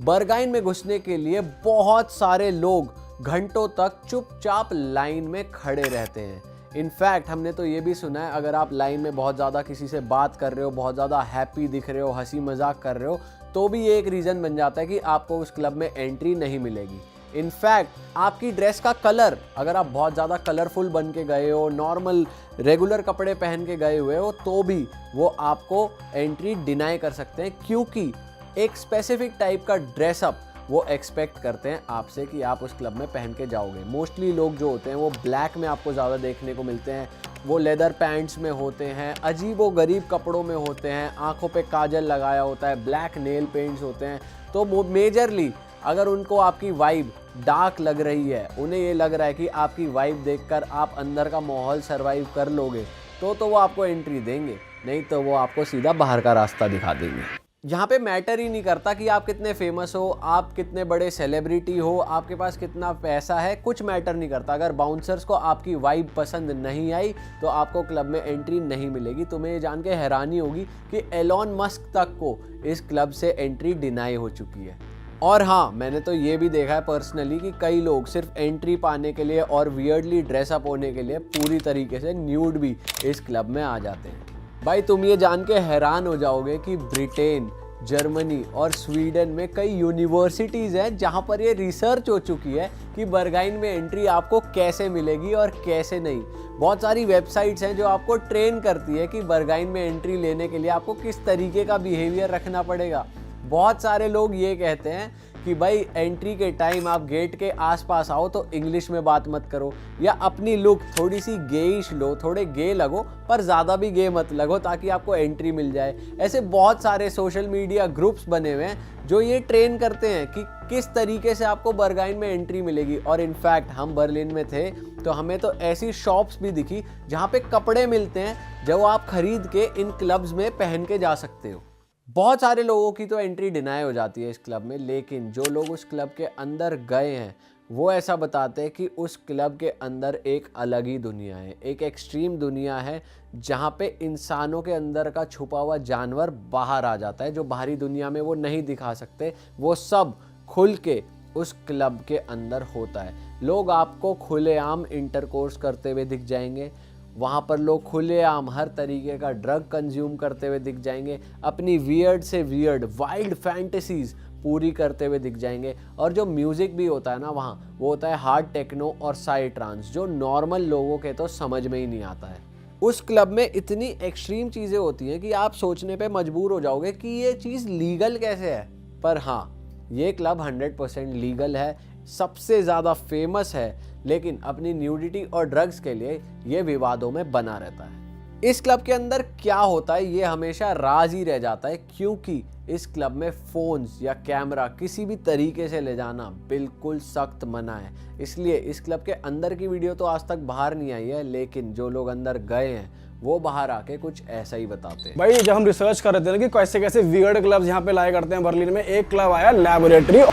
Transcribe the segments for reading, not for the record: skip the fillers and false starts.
बरगाइन में घुसने के लिए बहुत सारे लोग घंटों तक चुपचाप लाइन में खड़े रहते हैं। इनफैक्ट हमने तो ये भी सुना है, अगर आप लाइन में बहुत ज़्यादा किसी से बात कर रहे हो, बहुत ज़्यादा हैप्पी दिख रहे हो, हंसी मजाक कर रहे हो, तो भी ये एक रीज़न बन जाता है कि आपको उस क्लब में एंट्री नहीं मिलेगी। इनफैक्ट आपकी ड्रेस का कलर, अगर आप बहुत ज़्यादा कलरफुल बन के गए हो, नॉर्मल रेगुलर कपड़े पहन के गए हुए हो, तो भी वो आपको एंट्री डिनाई कर सकते हैं, क्योंकि एक स्पेसिफिक टाइप का ड्रेसअप वो एक्सपेक्ट करते हैं आपसे कि आप उस क्लब में पहन के जाओगे। मोस्टली लोग जो होते हैं वो ब्लैक में आपको ज़्यादा देखने को मिलते हैं, वो लेदर पैंट्स में होते हैं, अजीब व गरीब कपड़ों में होते हैं, आंखों पे काजल लगाया होता है, ब्लैक नेल पेंट्स होते हैं। तो मेजरली अगर उनको आपकी वाइब डार्क लग रही है, उन्हें ये लग रहा है कि आपकी वाइब देखकर आप अंदर का माहौल सरवाइव कर लोगे, तो वो आपको एंट्री देंगे, नहीं तो वो आपको सीधा बाहर का रास्ता दिखा देंगे। यहाँ पे मैटर ही नहीं करता कि आप कितने फेमस हो, आप कितने बड़े सेलिब्रिटी हो, आपके पास कितना पैसा है, कुछ मैटर नहीं करता। अगर बाउंसर्स को आपकी वाइब पसंद नहीं आई तो आपको क्लब में एंट्री नहीं मिलेगी। तुम्हें ये जान के हैरानी होगी कि एलॉन मस्क तक को इस क्लब से एंट्री डिनाई हो चुकी है। और हाँ, मैंने तो ये भी देखा है पर्सनली कि कई लोग सिर्फ एंट्री पाने के लिए और वियर्डली ड्रेसअप होने के लिए पूरी तरीके से न्यूड भी इस क्लब में आ जाते हैं। भाई तुम ये जान के हैरान हो जाओगे कि ब्रिटेन, जर्मनी और स्वीडन में कई यूनिवर्सिटीज़ हैं जहाँ पर ये रिसर्च हो चुकी है कि बरगाइन में एंट्री आपको कैसे मिलेगी और कैसे नहीं। बहुत सारी वेबसाइट्स हैं जो आपको ट्रेन करती है कि बरगाइन में एंट्री लेने के लिए आपको किस तरीके का बिहेवियर रखना पड़ेगा। बहुत सारे लोग ये कहते हैं कि भाई एंट्री के टाइम आप गेट के आसपास आओ तो इंग्लिश में बात मत करो, या अपनी लुक थोड़ी सी गेइश लो, थोड़े गे लगो पर ज़्यादा भी गे मत लगो ताकि आपको एंट्री मिल जाए। ऐसे बहुत सारे सोशल मीडिया ग्रुप्स बने हुए हैं जो ये ट्रेन करते हैं कि किस तरीके से आपको बरगाइन में एंट्री मिलेगी। और इनफैक्ट हम बर्लिन में थे तो हमें तो ऐसी शॉप्स भी दिखी जहाँ पे कपड़े मिलते हैं जो आप खरीद के इन क्लब्स में पहन के जा सकते हो। बहुत सारे लोगों की तो एंट्री डिनाई हो जाती है इस क्लब में, लेकिन जो लोग उस क्लब के अंदर गए हैं वो ऐसा बताते हैं कि उस क्लब के अंदर एक अलग ही दुनिया है, एक एक्सट्रीम दुनिया है जहाँ पे इंसानों के अंदर का छुपा हुआ जानवर बाहर आ जाता है, जो बाहरी दुनिया में वो नहीं दिखा सकते। वो सब खुल के उस क्लब के अंदर होता है। लोग आपको खुलेआम इंटरकोर्स करते हुए दिख जाएंगे, वहाँ पर लोग खुलेआम हर तरीके का ड्रग कंज्यूम करते हुए दिख जाएंगे, अपनी वियर्ड से वियर्ड वाइल्ड फैंटेसीज पूरी करते हुए दिख जाएंगे। और जो म्यूज़िक भी होता है ना वहाँ, वो होता है हार्ड टेक्नो और साई ट्रांस, जो नॉर्मल लोगों के तो समझ में ही नहीं आता है। उस क्लब में इतनी एक्सट्रीम चीज़ें होती हैं कि आप सोचने पे मजबूर हो जाओगे कि ये चीज़ लीगल कैसे है। पर हाँ, ये क्लब 100% लीगल है, सबसे ज़्यादा फेमस है, लेकिन अपनी न्यूडिटी और ड्रग्स के लिए ये विवादों में बना रहता है। इस क्लब के अंदर क्या होता है ये हमेशा राज ही रह जाता है, क्योंकि इस क्लब में फ़ोन्स या कैमरा किसी भी तरीके से ले जाना बिल्कुल सख्त मना है। इसलिए इस क्लब के अंदर की वीडियो तो आज तक बाहर नहीं आई है, लेकिन जो लोग अंदर गए हैं वो बाहर आके कुछ ऐसा ही बताते हैं। भाई जब हम रिसर्च कर रहे थे ना कि कैसे कैसे वियर्ड क्लब्स यहाँ पे लाया करते हैं बर्लिन में, एक क्लब आया लैबोरेटरी,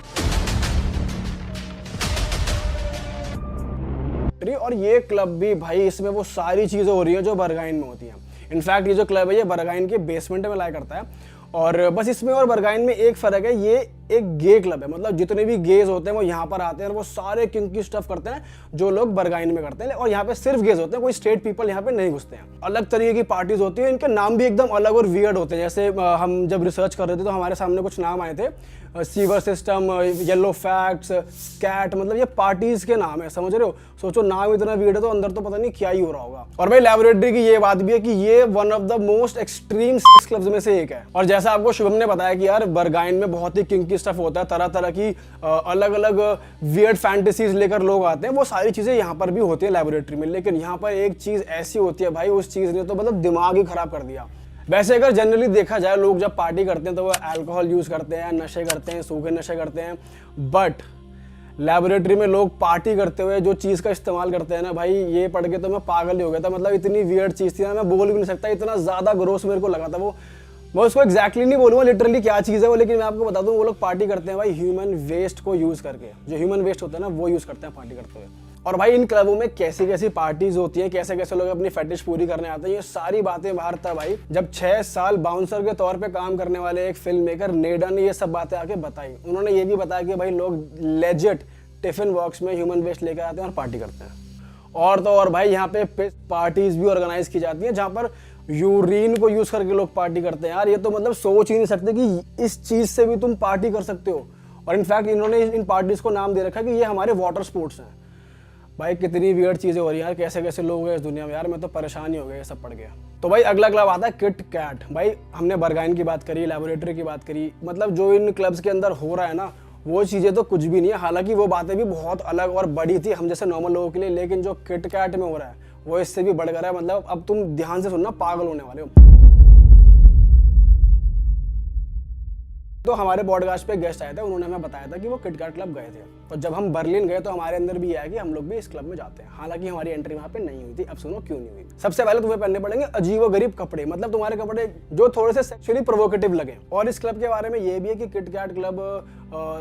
और ये क्लब भी भाई इसमें वो सारी चीज़ें हो रही हैं जो बरगाइन में होती हैं। इनफैक्ट ये जो क्लब है ये बरगाइन के बेसमेंट में लाया करता है। और बस इसमें और बरगाइन में एक फ़र्क है, ये एक गे क्लब है। मतलब जितने भी गेज होते हैं वो यहाँ पर आते हैं और वो सारे किंकी स्टफ करते हैं जो लोग बरगाइन में करते हैं। और यहाँ पे सिर्फ गेज होते हैं, कोई स्ट्रेट पीपल यहाँ पे नहीं घुसते हैं। अलग तरीके की पार्टीज होती है, इनके नाम भी एकदम अलग और वियर्ड होते हैं। जैसे हम जब रिसर्च कर रहे थे तो हमारे सामने कुछ नाम आए थे, sewer system, yellow facts, cat, मतलब ये पार्टीज के नाम है, समझ रहे हो। सोचो नाम इतना वियर्ड है तो अंदर तो पता नहीं क्या ही हो रहा होगा। और भाई लैबोरेटरी की ये बात भी है कि ये one of the most extreme sex clubs में से एक है। और जैसा आपको शुभम ने बताया कि यार बरगाइन में बहुत ही किंकी स्टफ होता है, तरह तरह की अलग अलग वियर्ड फैंटेसीज लेकर लोग आते हैं, वो सारी चीजें यहाँ पर भी होती है लैबोरेटरी में। लेकिन यहाँ पर एक चीज ऐसी होती है भाई, उस चीज ने तो मतलब दिमाग ही खराब कर दिया। वैसे अगर जनरली देखा जाए लोग जब पार्टी करते हैं तो वो अल्कोहल यूज करते हैं, नशे करते हैं, सूखे नशे करते हैं, बट लैबोरेटरी में लोग पार्टी करते हुए जो चीज़ का इस्तेमाल करते हैं ना भाई, ये पढ़ के तो मैं पागल ही हो गया था। मतलब इतनी वियर्ड चीज़ थी ना, मैं बोल भी नहीं सकता, इतना ज़्यादा ग्रोस मेरे को लगा था वो। मैं उसको एग्जैक्टली नहीं बोलूँगा लिटरली क्या चीज़ है वो, लेकिन मैं आपको बता दूँ वो लोग पार्टी करते हैं भाई ह्यूमन वेस्ट को यूज़ करके। जो ह्यूमन वेस्ट होता है ना वो यूज़ करते हैं पार्टी करते हुए। और भाई इन क्लबों में कैसी कैसी पार्टीज होती हैं, कैसे कैसे लोग अपनी फेटिश पूरी करने आते हैं, ये सारी बातें बाहर था भाई जब 6 साल बाउंसर के तौर पे काम करने वाले एक फिल्म मेकर नेडा ने ये सब बातें आके बताई। उन्होंने ये भी बताया कि भाई लोग लेजिट टिफिन बॉक्स में ह्यूमन वेस्ट लेकर आते हैं और पार्टी करते हैं। और तो और भाई यहाँ पे पार्टीज भी ऑर्गेनाइज की जाती हैं जहाँ पर यूरिन को यूज करके लोग पार्टी करते हैं। यार ये तो मतलब सोच ही नहीं सकते कि इस चीज से भी तुम पार्टी कर सकते हो। और इनफैक्ट इन्होंने इन पार्टीज को नाम दे रखा है कि ये हमारे वाटर स्पोर्ट्स हैं। भाई कितनी वियर्ड चीजें हो रही हैं यार, कैसे कैसे लोग हैं इस दुनिया में। यार मैं तो परेशान ही हो गया ये सब पढ़ के। तो भाई अगला क्लब आता है किट कैट। भाई हमने बर्गाइन की बात करी, लैबोरेटरी की बात करी, मतलब जो इन क्लब्स के अंदर हो रहा है ना वो चीज़ें तो कुछ भी नहीं है। हालांकि वो बातें भी बहुत अलग और बड़ी थी हम जैसे नॉर्मल लोगों के लिए, लेकिन जो किट कैट में हो रहा है वो इससे भी बढ़ गया है। मतलब अब तुम ध्यान से सुनना, पागल होने वाले हो। तो हमारे पॉडकास्ट पे गेस्ट आए थे, उन्होंने हमें बताया था कि वो किट कैट क्लब गए थे। तो जब हम बर्लिन गए तो हमारे अंदर भी आया कि हम लोग भी इस क्लब में जाते हैं। हालांकि हमारी एंट्री वहाँ पे नहीं हुई थी। अब सुनो क्यों नहीं हुई। सबसे पहले तुम्हें पहनने पड़ेंगे अजीबोगरीब कपड़े, मतलब तुम्हारे कपड़े जो थोड़े से सेक्सुअली प्रोवोकेटिव लगे। और इस क्लब के बारे में ये भी है कि Kit Kat Club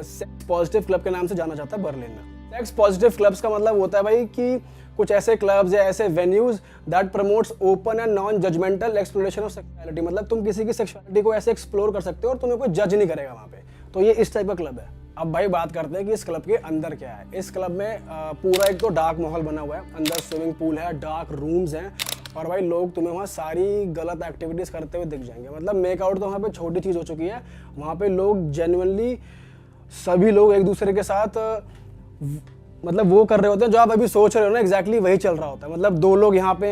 sex positive club के नाम से जाना जाता है बर्लिन में। सेक्स पॉजिटिव क्लब्स का मतलब होता है भाई कि कुछ ऐसे क्लब्स या ऐसे venues that promotes open and non judgmental exploration of sexuality. मतलब तुम किसी की सेक्सुअलिटी को ऐसे एक्सप्लोर कर सकते हो और तुम्हें कोई जज नहीं करेगा वहाँ पे। तो ये इस टाइप का क्लब है। अब भाई बात करते हैं कि इस क्लब के अंदर क्या है। इस क्लब में पूरा एक तो डार्क माहौल बना हुआ है। अंदर स्विमिंग पूल है, डार्क रूम्स हैं और भाई लोग तुम्हें वहाँ सारी गलत एक्टिविटीज करते हुए दिख जाएंगे। मतलब मेकआउट तो वहाँ पे छोटी चीज़ हो चुकी है। वहाँ पे लोग जेन्युइनली सभी लोग एक दूसरे के साथ मतलब वो कर रहे होते हैं जो आप अभी सोच रहे हो ना, एग्जैक्टली वही चल रहा होता है। मतलब दो लोग यहाँ पे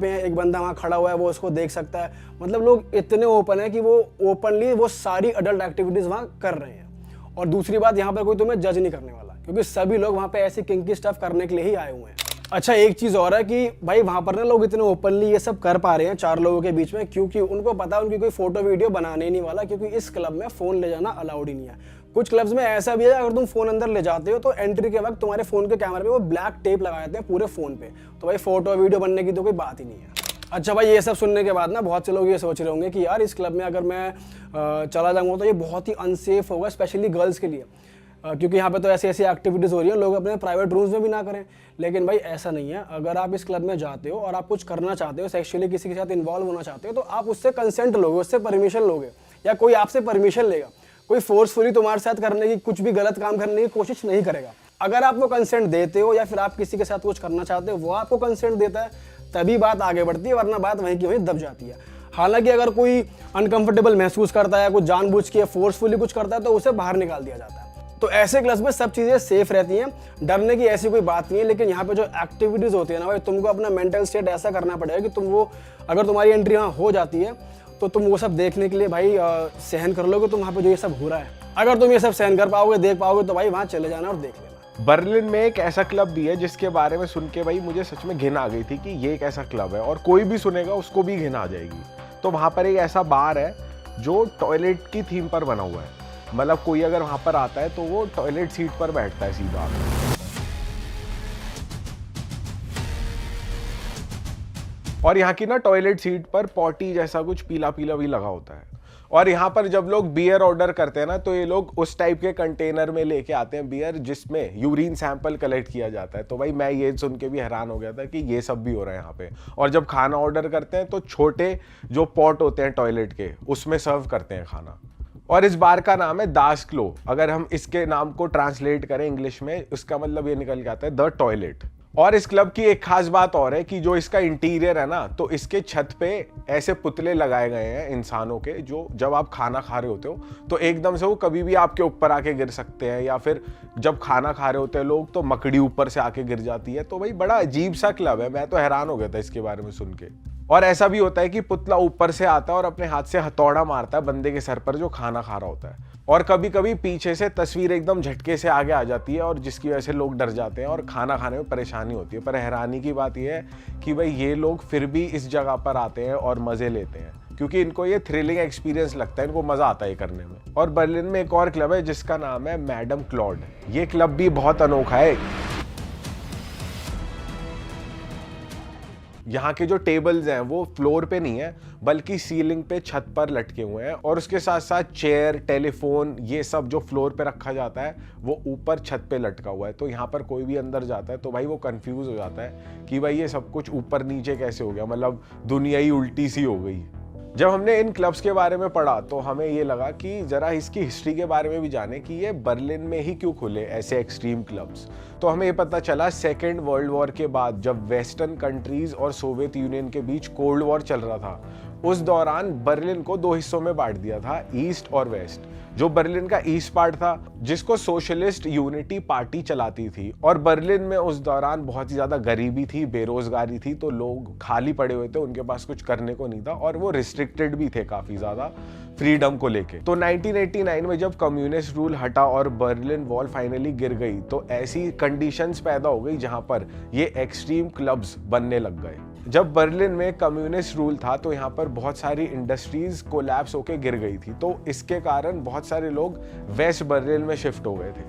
हैं, एक बंदा वहाँ खड़ा हुआ है, वो उसको देख सकता है। मतलब लोग इतने ओपन है कि वो ओपनली वो सारी अडल्ट एक्टिविटीज वहाँ कर रहे हैं। और दूसरी बात, यहाँ पर कोई तुम्हें जज नहीं करने वाला, क्योंकि सभी लोग वहाँ पे ऐसी किंकी स्टफ करने के लिए ही आए हुए हैं। अच्छा एक चीज़ और है कि भाई वहाँ पर ना लोग इतने ओपनली ये सब कर पा रहे हैं 4 लोगों के बीच में, क्योंकि उनको पता है उनकी कोई फोटो वीडियो बनाने ही नहीं वाला, क्योंकि इस क्लब में फ़ोन ले जाना अलाउड ही नहीं है। कुछ क्लब्स में ऐसा भी है अगर तुम फोन अंदर ले जाते हो तो एंट्री के वक्त तुम्हारे फोन के कैमरे में वो ब्लैक टेप लगा देते हैं पूरे फोन पे। तो भाई फोटो वीडियो बनने की तो कोई बात ही नहीं है। अच्छा भाई ये सब सुनने के बाद ना बहुत से लोग ये सोच रहे होंगे कि यार इस क्लब में अगर मैं चला जाऊँगा तो ये बहुत ही अनसेफ होगा, स्पेशली गर्ल्स के लिए, क्योंकि यहाँ पे तो ऐसी ऐसी एक्टिविटीज़ हो रही हैं, लोग अपने प्राइवेट रूम्स में भी ना करें। लेकिन भाई ऐसा नहीं है। अगर आप इस क्लब में जाते हो और आप कुछ करना चाहते हो, सेक्सुअली किसी के साथ इन्वॉल्व होना चाहते हो, तो आप उससे कंसेंट लोगे, उससे परमिशन लोगे, या कोई आपसे परमिशन लेगा। कोई फोर्सफुली तुम्हारे साथ करने की, कुछ भी गलत काम करने की कोशिश नहीं करेगा। अगर आप वो कंसेंट देते हो या फिर आप किसी के साथ कुछ करना चाहते हो, वो आपको कंसेंट देता है, तभी बात आगे बढ़ती है, वरना बात वहीं की वहीं दब जाती है। हालांकि अगर कोई अनकंफर्टेबल महसूस करता है, कुछ जानबूझ के फोर्सफुली कुछ करता है, तो उसे बाहर निकाल दिया जाता है। तो ऐसे क्लब्स में सब चीज़ें सेफ रहती हैं, डरने की ऐसी कोई बात नहीं है। लेकिन यहाँ पे जो एक्टिविटीज़ होती है ना भाई, तुमको अपना मेंटल स्टेट ऐसा करना पड़ेगा कि तुम वो, अगर तुम्हारी एंट्री वहाँ हो जाती है तो तुम वो सब देखने के लिए भाई सहन कर लोगे तुम वहाँ पे जो ये सब हो रहा है। अगर तुम ये सब सहन कर पाओगे, देख पाओगे, तो भाई वहाँ चले जाना और देख लेना। बर्लिन में एक ऐसा क्लब भी है जिसके बारे में सुन के भाई मुझे सच में घिन आ गई थी कि ये एक ऐसा क्लब है और कोई भी सुनेगा उसको भी घिन आ जाएगी। तो वहाँ पर एक ऐसा बार है जो टॉयलेट की थीम पर बना हुआ है। मतलब कोई अगर वहाँ पर आता है तो वो टॉयलेट सीट पर बैठता है सीधा। और यहाँ की ना टॉयलेट सीट पर पॉटी जैसा कुछ पीला पीला भी लगा होता है। और यहाँ पर जब लोग बियर ऑर्डर करते हैं ना, तो ये लोग उस टाइप के कंटेनर में लेके आते हैं बियर जिसमें यूरिन सैंपल कलेक्ट किया जाता है। तो भाई मैं ये सुन के भी हैरान हो गया था कि ये सब भी हो रहा है यहाँ पे। और जब खाना ऑर्डर करते हैं तो छोटे जो पॉट होते हैं टॉयलेट के, उसमें सर्व करते हैं खाना। और इस बार का नाम है दास क्लो। अगर हम इसके नाम को ट्रांसलेट करें इंग्लिश में, उसका मतलब ये निकल के आता है द टॉयलेट। और इस क्लब की एक खास बात और है कि जो इसका इंटीरियर है ना, तो इसके छत पे ऐसे पुतले लगाए गए हैं इंसानों के, जो जब आप खाना खा रहे होते हो तो एकदम से वो कभी भी आपके ऊपर आके गिर सकते हैं, या फिर जब खाना खा रहे होते हैं लोग तो मकड़ी ऊपर से आके गिर जाती है। तो भाई बड़ा अजीब सा क्लब है, मैं तो हैरान हो गया था इसके बारे में सुन के। और ऐसा भी होता है कि पुतला ऊपर से आता है और अपने हाथ से हथौड़ा मारता है बंदे के सर पर जो खाना खा रहा होता है। और कभी कभी पीछे से तस्वीर एकदम झटके से आगे आ जाती है और जिसकी वजह से लोग डर जाते हैं और खाना खाने में परेशानी होती है। पर हैरानी की बात यह है कि भाई ये लोग फिर भी इस जगह पर आते हैं और मज़े लेते हैं, क्योंकि इनको ये थ्रिलिंग एक्सपीरियंस लगता है, इनको मज़ा आता है ये करने में। और बर्लिन में एक और क्लब है जिसका नाम है मैडम क्लॉड। ये क्लब भी बहुत अनोखा है। यहाँ के जो टेबल्स हैं वो फ्लोर पे नहीं है बल्कि सीलिंग पे छत पर लटके हुए हैं, और उसके साथ साथ चेयर, टेलीफोन, ये सब जो फ्लोर पे रखा जाता है वो ऊपर छत पे लटका हुआ है। तो यहाँ पर कोई भी अंदर जाता है तो भाई वो कंफ्यूज हो जाता है कि भाई ये सब कुछ ऊपर नीचे कैसे हो गया, मतलब दुनिया ही उल्टी सी हो गई। जब हमने इन क्लब्स के बारे में पढ़ा तो हमें ये लगा कि ज़रा इसकी हिस्ट्री के बारे में भी जाने कि ये बर्लिन में ही क्यों खुले ऐसे एक्सट्रीम क्लब्स। तो हमें ये पता चला सेकेंड वर्ल्ड वॉर के बाद जब वेस्टर्न कंट्रीज़ और सोवियत यूनियन के बीच कोल्ड वॉर चल रहा था, उस दौरान बर्लिन को 2 हिस्सों में बांट दिया था, ईस्ट और वेस्ट। जो बर्लिन का ईस्ट पार्ट था जिसको सोशलिस्ट यूनिटी पार्टी चलाती थी, और बर्लिन में उस दौरान बहुत ही ज़्यादा गरीबी थी, बेरोजगारी थी, तो लोग खाली पड़े हुए थे, उनके पास कुछ करने को नहीं था और वो रिस्ट्रिक्टेड भी थे काफ़ी ज़्यादा फ्रीडम को लेके। तो 1989 में जब कम्युनिस्ट रूल हटा और बर्लिन वॉल फाइनली गिर गई तो ऐसी कंडीशंस पैदा हो गई जहां पर ये एक्सट्रीम क्लब्स बनने लग गए। जब बर्लिन में कम्युनिस्ट रूल था तो यहाँ पर बहुत सारी इंडस्ट्रीज कोलैप्स होके गिर गई थी, तो इसके कारण बहुत सारे लोग वेस्ट बर्लिन में शिफ्ट हो गए थे,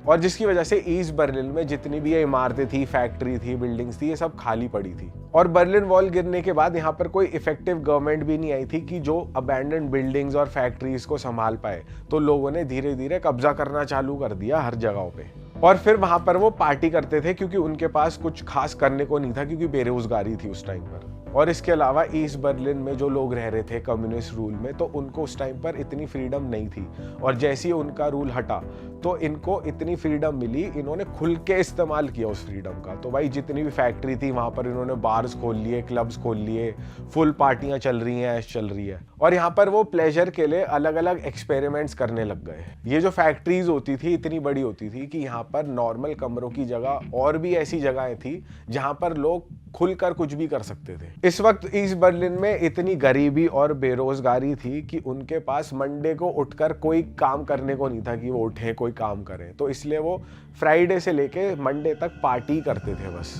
और जिसकी वजह से ईस्ट बर्लिन में जितनी भी ये इमारतें थी, फैक्ट्री थी, बिल्डिंग्स थी, ये सब खाली पड़ी थी। और बर्लिन वॉल गिरने के बाद यहाँ पर कोई इफेक्टिव गवर्नमेंट भी नहीं आई थी कि जो अबैंडन्ड बिल्डिंग्स और फैक्ट्रीज को संभाल पाए, तो लोगों ने धीरे धीरे कब्जा करना चालू कर दिया हर जगहों पे, और फिर वहां पर वो पार्टी करते थे क्योंकि उनके पास कुछ खास करने को नहीं था, क्योंकि बेरोजगारी थी उस टाइम पर। और इसके अलावा ईस्ट बर्लिन में जो लोग रह रहे थे कम्युनिस्ट रूल में, तो उनको उस टाइम पर इतनी फ्रीडम नहीं थी, और जैसे ही उनका रूल हटा तो इनको इतनी फ्रीडम मिली, इन्होंने खुल के इस्तेमाल किया उस फ्रीडम का। तो भाई जितनी भी फैक्ट्री थी वहां पर इन्होंने बार्स खोल लिए, क्लब्स खोल लिए, फुल पार्टियां चल रही हैं, ऐश चल रही है, और यहाँ पर वो प्लेजर के लिए अलग अलग एक्सपेरिमेंट्स करने लग गए। ये जो फैक्ट्रीज होती थी इतनी बड़ी होती थी कि यहाँ पर नॉर्मल कमरों की जगह और भी ऐसी जगहें थी जहां पर लोग खुलकर कुछ भी कर सकते थे। इस वक्त ईस्ट बर्लिन में इतनी गरीबी और बेरोजगारी थी कि उनके पास मंडे को उठकर कोई काम करने को नहीं था कि वो उठे कोई काम करें, तो इसलिए वो फ्राइडे से लेके मंडे तक पार्टी करते थे बस।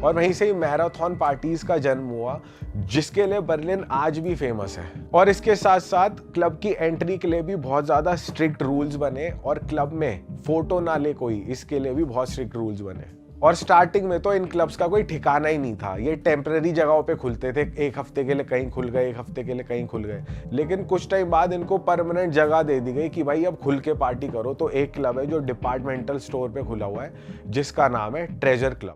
और वहीं से ही मैराथन पार्टीज का जन्म हुआ, जिसके लिए बर्लिन आज भी फेमस है। और इसके साथ साथ क्लब की एंट्री के लिए भी बहुत ज्यादा स्ट्रिक्ट रूल्स बने, और क्लब में फोटो ना ले कोई, इसके लिए भी बहुत स्ट्रिक्ट रूल्स बने। और स्टार्टिंग में तो इन क्लब्स का कोई ठिकाना ही नहीं था, ये टेम्पररी जगहों पे खुलते थे, एक हफ्ते के लिए कहीं खुल गए, एक हफ्ते के लिए कहीं खुल गए, लेकिन कुछ टाइम बाद इनको परमानेंट जगह दे दी गई कि भाई अब खुल के पार्टी करो। तो एक क्लब है जो डिपार्टमेंटल स्टोर पे खुला हुआ है जिसका नाम है ट्रेजर क्लब।